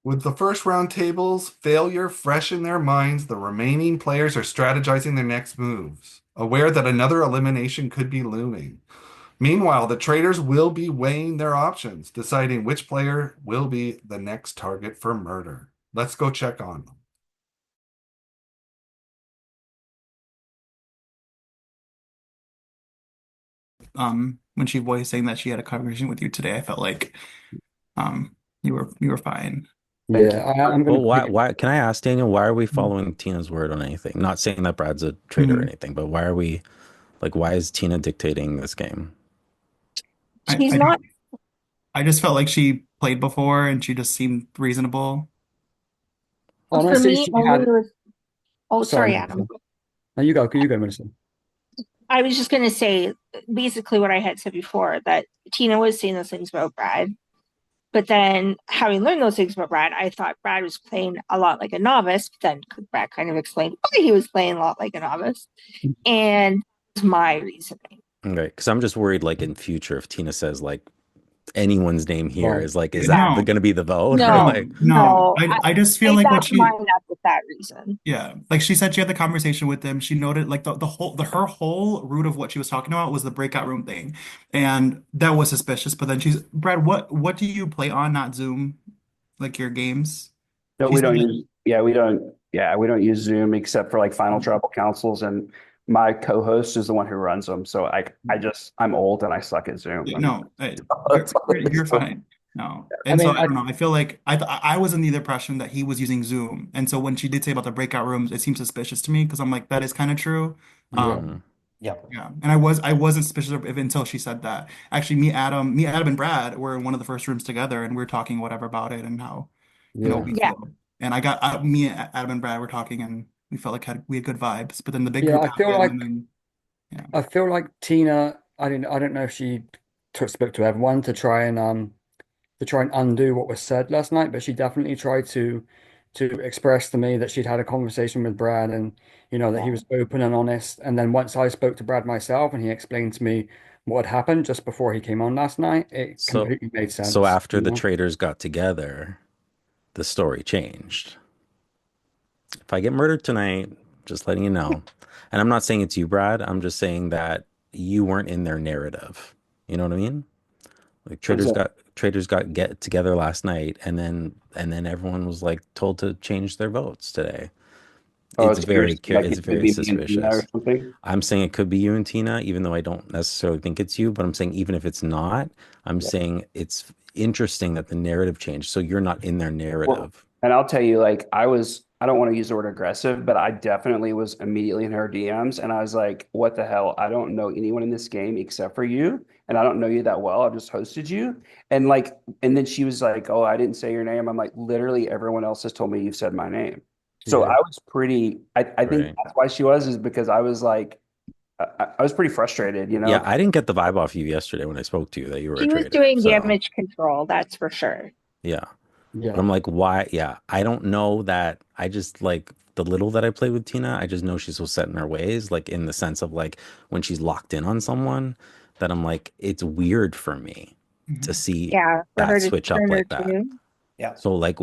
With the first round tables failure fresh in their minds, the remaining players are strategizing their next moves, aware that another elimination could be looming. Meanwhile, the traitors will be weighing their options, deciding which player will be the next target for murder. Let's go check on them. When she voiced saying that she had a conversation with you today, I felt like you were fine. Thank Yeah, you. I'm going Well, to pick. why can I ask Daniel, why are we following Tina's word on anything? Not saying that Brad's a traitor or Mhm. anything, but why are we like why is Tina dictating this game? I, She's I not. I just felt like she played before and she just seemed reasonable. For Honestly, me, she only had. with. Oh, Sorry, sorry, Adam. Melissa. No, you go, Melissa. I was just going to say basically what I had said before, that Tina was saying those things about Brad. But then, having learned those things about Brad, I thought Brad was playing a lot like a novice. But then Brad kind of explained why he was playing a lot like a novice. And that's my reasoning. Okay, because I'm just worried like in future if Tina says like anyone's name here Right. is like is that No, going to be the vote or No, no, like no. no. I just feel I like what back she mine up with that reason. Yeah, like she said, she had the conversation with them. She noted like the whole her whole root of what she was talking about was the breakout room thing, and that was suspicious. But then she's Brad, what do you play on, not Zoom, like your games? no, She we said don't that. use yeah, we don't use Zoom except for like final tribal councils and my co-host is the one who runs them. So I'm old and I suck at Zoom. Yeah, And no, that's all it is. you're fine. No, I and so mean, I don't know. I feel like I was under the impression that he was using Zoom, and so when she did say about the breakout rooms, it seemed suspicious to me because I'm like that is kind of true. yeah, Mm, Yeah. Yeah, and I wasn't suspicious of it until she said that. Actually, me, Adam, and Brad were in one of the first rooms together, and we are talking whatever about it and how yeah, we mm. Yeah. feel. And me, Adam, and Brad were talking, and we felt like we had good vibes. But then the big yeah. group happened, and then yeah, I feel like Tina. I don't know if she spoke to everyone to try and undo what was said last night, but she definitely tried to express to me that she'd had a conversation with Brad and that he was open and honest. And then once I spoke to Brad myself and he explained to me what had happened just before he came on last night, it So completely made so sense, after the traders got together, the story changed. If I get murdered tonight, just letting you know. And I'm not saying it's you, Brad. I'm just saying that you weren't in their narrative. You know what I mean? Like traders got get together last night and then everyone was like told to change their votes today. Oh, so you're saying like It's it could very be me and Tina or suspicious. something? I'm saying it could be you and Tina, even though I don't necessarily think it's you, but I'm saying even if it's not, I'm Yeah. saying it's interesting that the narrative changed. So you're not in their Well, narrative. and I'll tell you, like, I don't want to use the word aggressive, but I definitely was immediately in her DMs and I was like, what the hell? I don't know anyone in this game except for you. And I don't know you that well. I've just hosted you. And like, and then she was like, oh, I didn't say your name. I'm like, literally everyone else has told me you've said my name. So I Yeah. was I think Right. that's why she was, is because I was like, I was pretty frustrated, Yeah, I didn't get the vibe off you yesterday when I spoke to you that you were a She was traitor. doing So damage control, that's for sure. yeah. But Yeah. I'm like, why? Yeah, I don't know that. I just like the little that I play with Tina. I just know she's so set in her ways, like in the sense of like when she's locked in on someone, that I'm like, it's weird for me to mhm. see Yeah, for that her to switch up turn her like that. tune. Yeah. So like,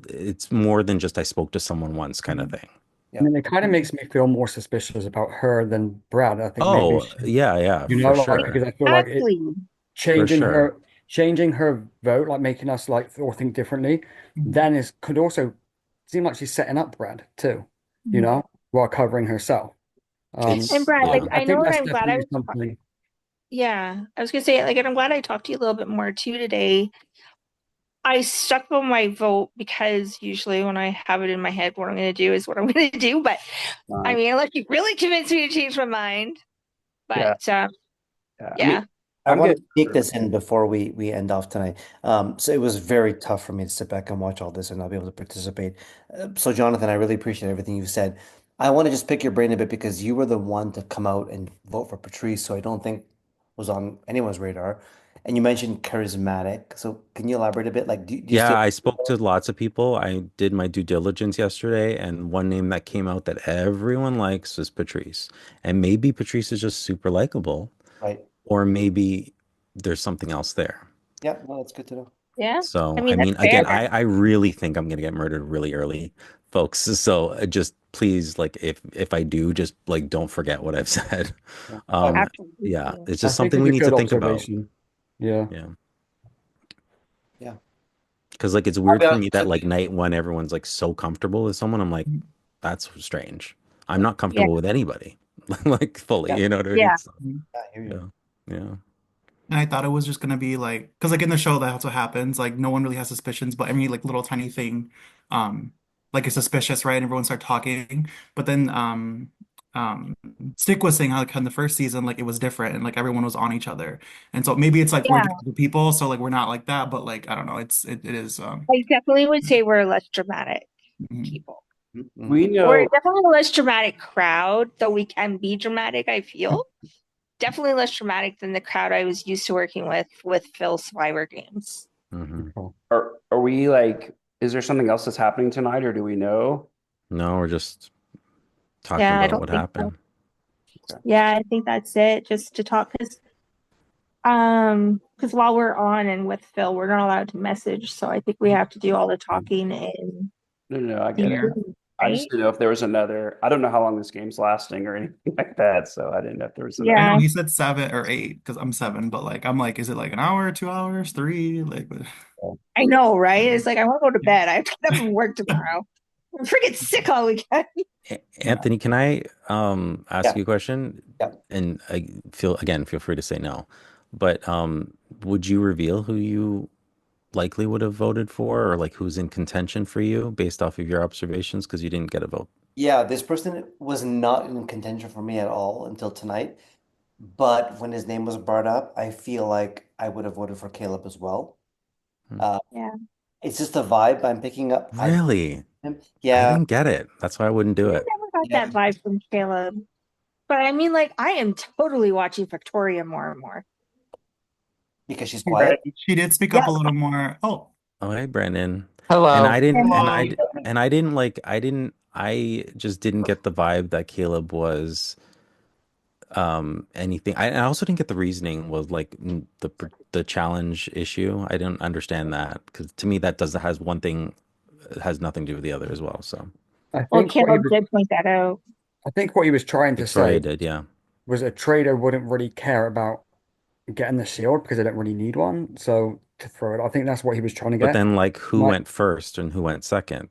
it's more than just I spoke to someone once kind of Mhm. thing. I Yeah. mean, it kind of makes me feel more suspicious about her than Brad. I think maybe Oh, she, yeah, yeah, for like, because sure. I feel like it Exactly. For changing sure. her changing her vote, like making us like or think differently, Mhm. then is could also seem like she's setting up Brad too, Mhm. while covering herself. And It's Brad, like, yeah. I I know, think and that's I'm glad definitely something. yeah, I was gonna say, like, and I'm glad I talked to you a little bit more too today. I stuck with my vote because usually when I have it in my head, what I'm gonna do is what I'm gonna do. But I Uh, mean, unless you really convince me to change my mind. yeah, But yeah. I mean, yeah. I I'm want good. to take this in before we end off tonight. So it was very tough for me to sit back and watch all this and not be able to participate. So Jonathan, I really appreciate everything you said. I want to just pick your brain a bit because you were the one to come out and vote for Patrice, so I don't think was on anyone's radar. And you mentioned charismatic. So can you elaborate a bit? Like, do you Yeah, feel I spoke to lots of people. I did my due diligence yesterday, and one name that came out that everyone likes is Patrice. And maybe Patrice is just super likable, right? or maybe there's something else there. Yeah, no, that's good to know. Yeah. I So, I mean, that's mean, fair. again, I really think I'm gonna get murdered really early, folks. So just please, like, if I do, just like don't forget what I've said. Yeah. Yeah, Absolutely. it's I just think something it's we a need to good think about. observation. Yeah. Yeah, Yeah. because like it's I'll weird be for honest, me it that took like me. night one, everyone's like so comfortable with someone. I'm like, that's strange. I'm not Yeah. comfortable with anybody, like fully. Yeah. You know what I mean? Yeah. So, I hear you. yeah, yeah. And I thought it was just gonna be like, because like in the show, that's what happens. Like no one really has suspicions, but any like little tiny thing, um, like is suspicious, right? And everyone start talking. But then, um, Stick was saying how like in the first season, like it was different and like everyone was on each other. And so maybe it's like we're Yeah. different people, so like we're not like that. But like I don't know, it is. I definitely would say we're less dramatic Mhm. people. Mhm. We We're know, definitely a less dramatic crowd, though we can be dramatic, I feel. Definitely less dramatic than the crowd I was used to working with Phil Survivor Games. Hmm. Cool. are we like, is there something else that's happening tonight, or do we know? No, we're just talking Yeah, I about don't what think so. happened. Yeah, I think that's it. Just to talk, because while we're on and with Phil, we're not allowed to message, so I think we have to do all the talking in No, no, no, I get in it. Yeah. Zoom, I just right? didn't know if there was another. I don't know how long this game's lasting or anything like that, so I didn't know if there was I another. know Yeah, he said 7 or 8 because I'm 7, but like I'm like, is it like an hour, 2 hours, three? Like, I know, right? It's like I want to go to bed. I have to get up and work tomorrow. I'm freaking sick all weekend. yeah. Anthony, can I ask Yeah. you a question? Yeah. And I feel free to say no. But would you reveal who you likely would have voted for or like who's in contention for you based off of your observations because you didn't get a vote? Yeah, this person was not in contention for me at all until tonight. But when his name was brought up, I feel like I would have voted for Caleb as well. Hmm. Uh, Yeah, it's just the vibe I'm picking up. I Really? him. I Yeah, didn't get it. That's why I wouldn't do I it. never got yeah, that vibe from Caleb. But I mean, like, I am totally watching Victoria more and more. because she's Right. quiet. She did speak up Yeah, a little more. Oh, Oh, hey, Brandon. And I Hello. didn't, and hello. I just didn't get the vibe that Caleb was anything. I also didn't get the reasoning was like the challenge issue. I didn't understand that because to me that does has one thing has nothing to do with the other as well. So I well, think what he Caleb was, did point that out. I think what he was trying to Victoria say did, yeah. was a trader wouldn't really care about getting the shield because they don't really need one. So to throw it, I think that's what he was trying to But get. then like who Like, went first and who went second?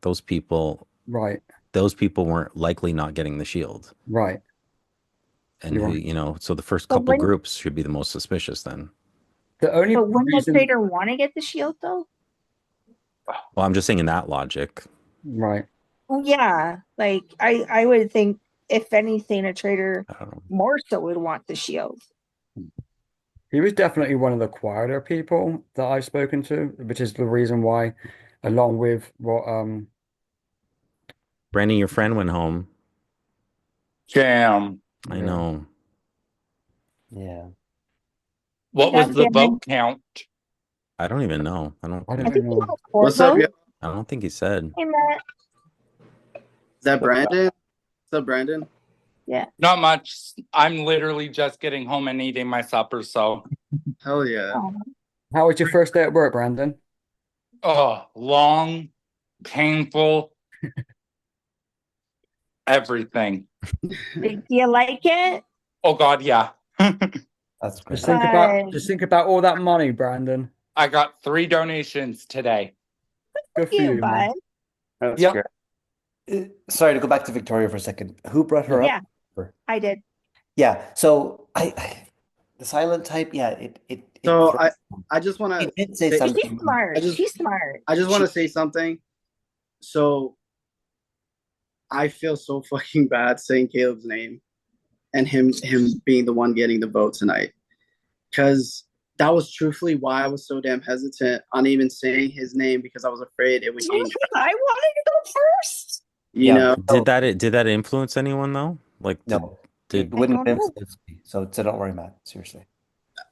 right, Those people weren't likely not getting the shield. right. And You're who, right. so the first But couple when groups should be the most suspicious then. The only but wouldn't the reason, trader want to get the shield though? Well, I'm just saying in that logic. right. Well, yeah. Like I would think if anything, a trader I don't know. more so would want the shield. He was definitely one of the quieter people that I've spoken to, which is the reason why, along with what Brandon, your friend went home. Jam. I yeah, know. yeah. What was God the damn it. vote count? I don't even know. I don't I I think don't think he know. has four What's up, votes. yo? I don't think he said. Hey, Matt. Is that Brandon? What's up, Brandon? Yeah. Not much. I'm literally just getting home and eating my supper, so Hell yeah. How was your first day at work, Brandon? long, painful, everything. Do you like it? Oh God, yeah. Just That's great. think about all that money, Brandon. I got 3 donations today. Good for You, you, man. bud. That's Yeah. great. Sorry to go back to Victoria for a second. Who brought her Yeah, up? I did. Yeah. So the silent type, yeah, it So throws. I just want He to did say say She's something. smart. I just She's smart. I just want to say something. So I feel so fucking bad saying Caleb's name and him being the one getting the vote tonight. Because that was truthfully why I was so damn hesitant on even saying his name because I was afraid it would gain, I wanted to go first. you Yeah. know. Did that influence anyone though? Like No, it did I wouldn't don't know. influence me. So don't worry, Matt. Seriously.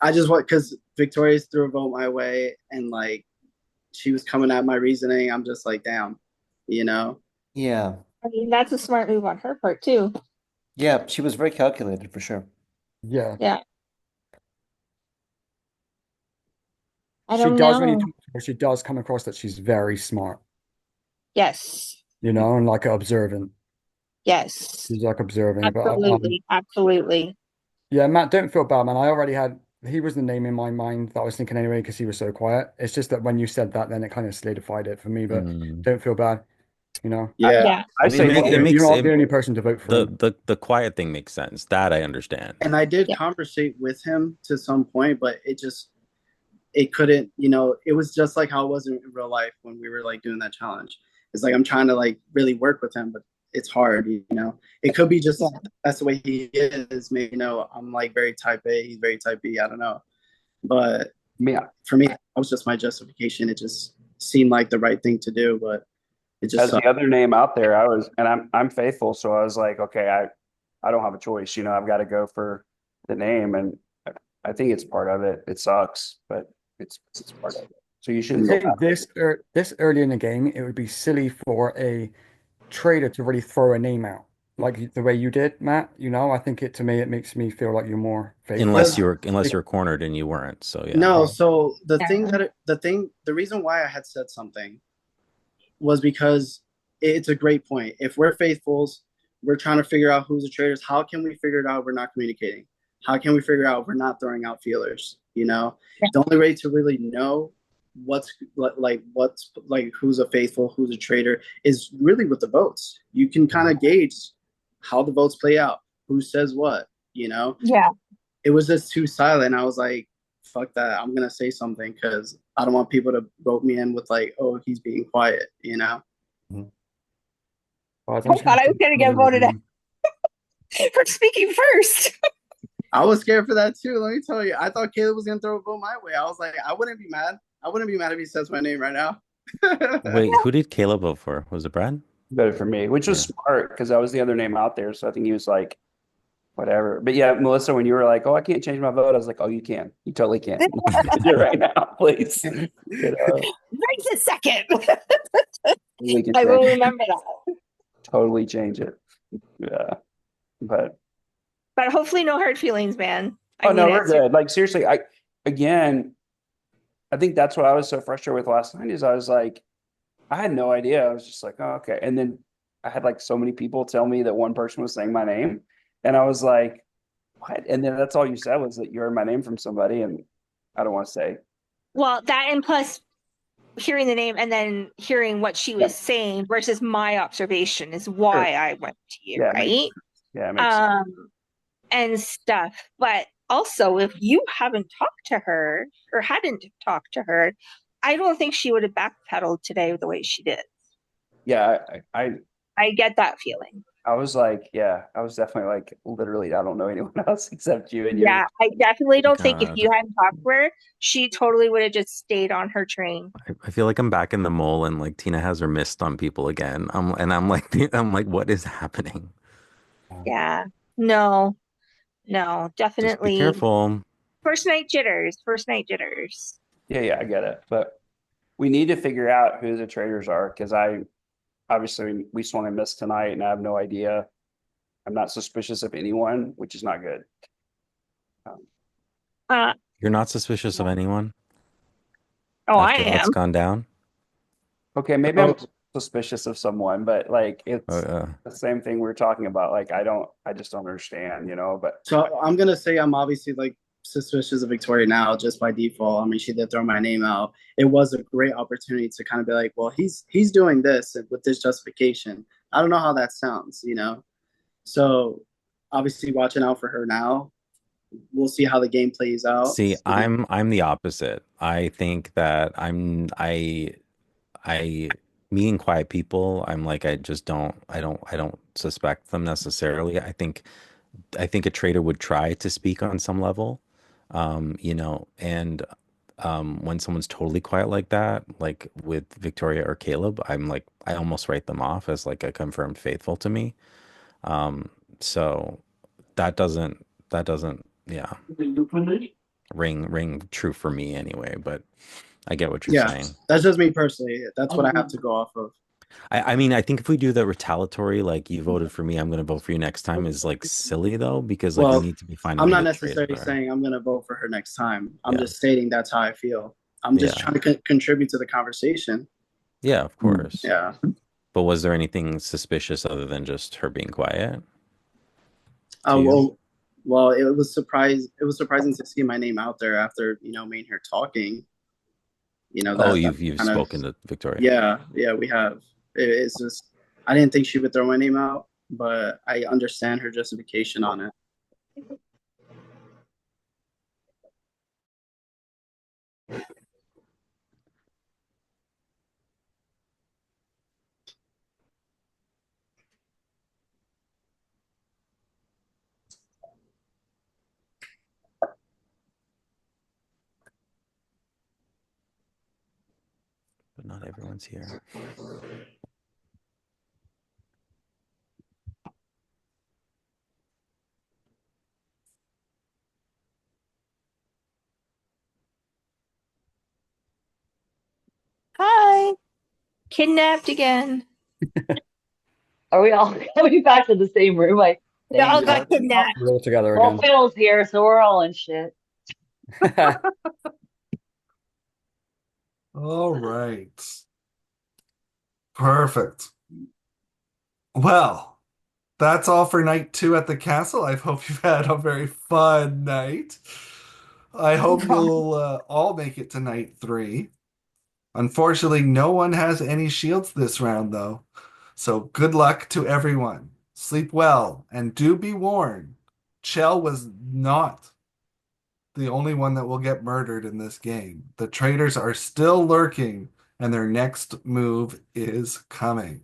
I just want because Victoria's threw a vote my way and like she was coming at my reasoning. I'm just like, damn, you know. Yeah. I mean, that's a smart move on her part too. Yeah, she was very calculated for sure. Yeah. Yeah. I She don't does when you know. talk But she does come across that she's very smart, Yes. and like observant. Yes. She's like observing. But Absolutely. Absolutely. yeah, Matt, don't feel bad, man. I already had he was the name in my mind that I was thinking anyway because he was so quiet. It's just that when you said that, then it kind of solidified it for me. But Mm. don't feel bad, you know. I, Yeah. Yeah. I I mean, say it You're makes not it, the only person to vote for the him. the quiet thing makes sense. That I understand. And I did Yeah. conversate with him to some point, but it couldn't, it was just like how it was in real life when we were like doing that challenge. It's like I'm trying to like really work with him, but it's hard. It could be just Yeah. that's the way he is. Maybe I'm like very type A, he's very type B. I don't know. But mean, for me, that was just my justification. It just seemed like the right thing to do, but it just as sucked. the other name out there, I'm faithful, so I was like, okay, I don't have a choice. I've got to go for the name, and I think it's part of it. It sucks, but it's part of it. So you I shouldn't feel think bad. this early in the game, it would be silly for a trader to really throw a name out like the way you did, Matt. I think to me it makes me feel like you're more faithful. Unless Like, you're cornered and you weren't. So yeah. No, so Yeah. the reason why I had said something was because it's a great point. If we're faithfuls, we're trying to figure out who's the traders. How can we figure it out if we're not communicating? How can we figure out if we're not throwing out feelers? Yeah. The only way to really know what's like who's a faithful, who's a trader is really with the votes. You can kind of gauge how the votes play out, who says what. Yeah. It was just too silent. I was like, fuck that. I'm gonna say something because I don't want people to vote me in with like, oh, he's being quiet. guys, I'm I just thought gonna I was going to get voted out for speaking first. I was scared for that too. Let me tell you. I thought Caleb was gonna throw a vote my way. I was like, I wouldn't be mad. I wouldn't be mad if he says my name right now. Wait, who did Caleb vote for? Was it Brad? Better for me, which was Yeah. smart because that was the other name out there. So I think he was like, whatever. But yeah, Melissa, when you were like, "Oh, I can't change my vote," I was like, "Oh, you can. You totally can. Change it right now, please." Right this second. We can I will change, remember that. totally change it. Yeah, but But hopefully, no hard feelings, man. I oh mean, no, we're it's good. Like seriously, again, I think that's what I was so frustrated with last night is I was like, I had no idea. I was just like, oh, okay. And then I had like so many people tell me that one person was saying my name. And I was like, what? And then that's all you said was that you heard my name from somebody. And I don't want to say, well, that and plus hearing the name and then hearing what she yeah, was saying versus my observation is sure. why I went to you, Yeah, it makes right? sense. Yeah, it makes sense. And stuff. But also, if you haven't talked to her or hadn't talked to her, I don't think she would have backpedaled today the way she did. Yeah, I get that feeling. I was like, yeah, I was definitely like, literally, I don't know anyone else except you and you. Yeah, I definitely don't think if God. you hadn't talked to her, she totally would have just stayed on her train. I feel like I'm back in the mole and like Tina has her mist on people again. I'm like I'm like, what is happening? Yeah. No, no, Just be definitely. careful. First night jitters. First night jitters. Yeah, I get it. But we need to figure out who the traders are because obviously we swung and missed tonight and I have no idea. I'm not suspicious of anyone, which is not good. Uh, You're not suspicious of anyone oh, I after what's am. gone down? Okay, maybe I'm suspicious of someone, but like it's Uh, the same thing we were talking about. Like I just don't understand. But So I'm gonna say I'm obviously like suspicious of Victoria now just by default. I mean, she did throw my name out. It was a great opportunity to kind of be like, well, he's doing this with this justification. I don't know how that sounds. So obviously watching out for her now. We'll see how the game plays out. See, I'm the opposite. I think that I meeting quiet people, I'm like I just don't suspect them necessarily. I think a trader would try to speak on some level. And when someone's totally quiet like that, like with Victoria or Caleb, I'm like I almost write them off as like a confirmed faithful to me. Um, so that doesn't yeah ring true for me anyway, but I get what you're Yeah, saying. that's just me personally. That's what I have to go off of. I mean, I think if we do the retaliatory, like you voted for me, I'm gonna vote for you next time, is like silly though, because like we Well, need to be finding I'm who not the traders necessarily are. saying I'm gonna vote for her next time. I'm Yeah. just stating that's how I feel. I'm just Yeah. trying to contribute to the conversation. Yeah, of course. Yeah. But was there anything suspicious other than just her being quiet to Uh, you? well, well, it was surprise. It was surprising to see my name out there after me and her talking. Oh, That you've kind of spoken to Victoria. yeah, we have. It's just I didn't think she would throw my name out, but I understand her justification on it. But not everyone's here. Hi. Kidnapped again. Are we all coming back to the same room? I We all think. Yeah, got kidnapped. we're all together Well, again. Phil's here, so we're all in shit. All right. Perfect. Well, that's all for night two at the castle. I hope you've had a very fun night. I hope you'll all make it to night three. Unfortunately, no one has any shields this round, though. So good luck to everyone. Sleep well, and do be warned. Chell was not the only one that will get murdered in this game. The traitors are still lurking, and their next move is coming.